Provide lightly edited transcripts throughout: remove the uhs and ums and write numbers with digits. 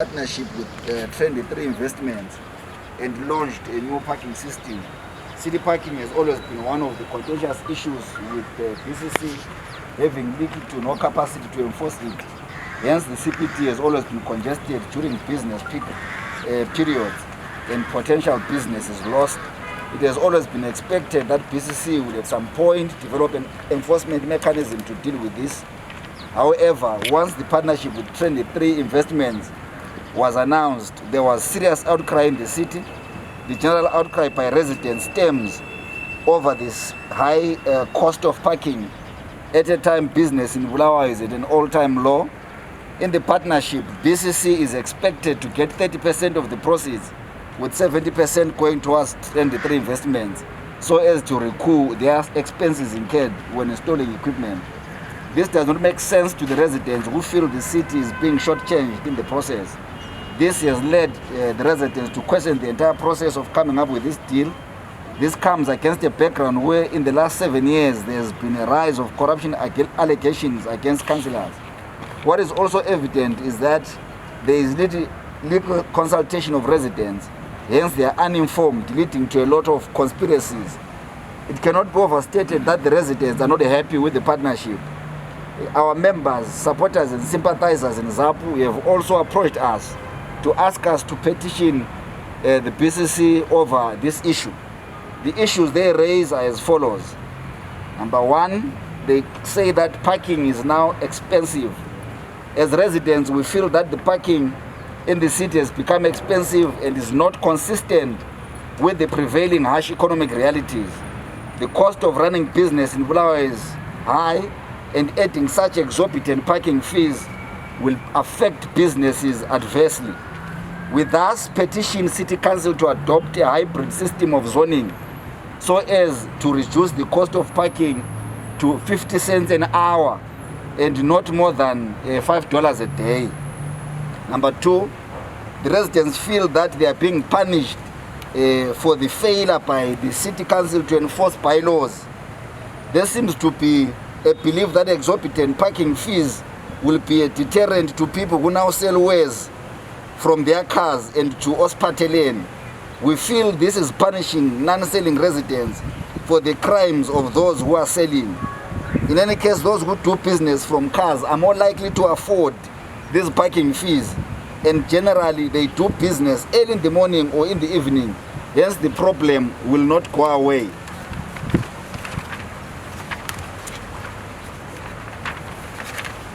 Partnership with Trendy 3 Investments and launched a new parking system. City parking has always been one of the contentious issues with BCC having little to no capacity to enforce it. Hence, the CPT has always been congested during business peak periods and potential business is lost. It has always been expected that BCC would at some point develop an enforcement mechanism to deal with this. However, once the partnership with Trendy 3 Investments was announced, there was serious outcry in the city. The general outcry by residents stems over this high cost of parking. At a time, business in Bulawayo is at an all-time low. In the partnership, BCC is expected to get 30% of the proceeds, with 70% going towards 23 investments, so as to recoup their expenses incurred when installing equipment. This does not make sense to the residents who feel the city is being shortchanged in the process. This has led the residents to question the entire process of coming up with this deal. This comes against a background where in the last 7 years there has been a rise of corruption allegations against councillors. What is also evident is that there is little legal consultation of residents, hence they are uninformed, leading to a lot of conspiracies. It cannot be overstated that the residents are not happy with the partnership. Our members, supporters and sympathizers in ZAPU have also approached us to ask us to petition the BCC over this issue. The issues they raise are as follows. Number one, they say that parking is now expensive. As residents, we feel that the parking in the city has become expensive and is not consistent with the prevailing harsh economic realities. The cost of running business in Bulawayo is high, and adding such exorbitant parking fees will affect businesses adversely. We thus petition City Council to adopt a hybrid system of zoning so as to reduce the cost of parking to 50 cents an hour and not more than $5 a day. Number two, the residents feel that they are being punished for the failure by the City Council to enforce bylaws. There seems to be a belief that exorbitant parking fees will be a deterrent to people who now sell wares from their cars and to Ospate Lane. We feel this is punishing non-selling residents for the crimes of those who are selling. In any case, those who do business from cars are more likely to afford these parking fees, and generally they do business early in the morning or in the evening. Hence, the problem will not go away.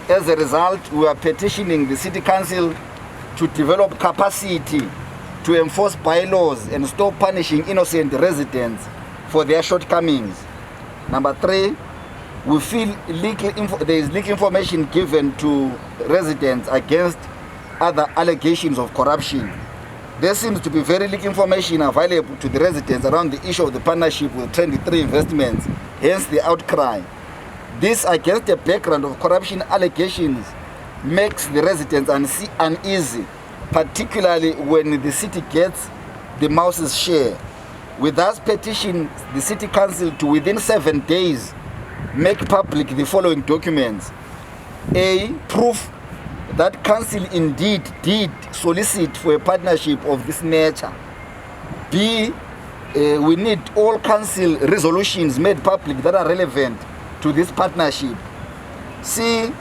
As a result, we are petitioning the City Council to develop capacity to enforce bylaws and stop punishing innocent residents for their shortcomings. Number three, we feel there is leaked information given to residents against other allegations of corruption. There seems to be very little information available to the residents around the issue of the partnership with Trendy 3 Investments, hence the outcry. This, against the background of corruption allegations, makes the residents uneasy, particularly when the city gets the mouse's share. We thus petition the City Council to, within 7 days, make public the following documents. A, proof that council indeed did solicit for a partnership of this nature. B, we need all council resolutions made public that are relevant to this partnership. C,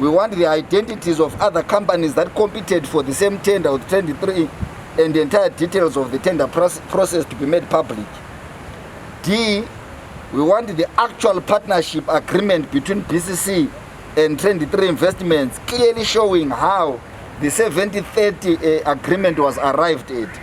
we want the identities of other companies that competed for the same tender with 23 and the entire details of the tender process to be made public. D, we want the actual partnership agreement between BCC and 23 Investments, clearly showing how the 70-30 agreement was arrived at.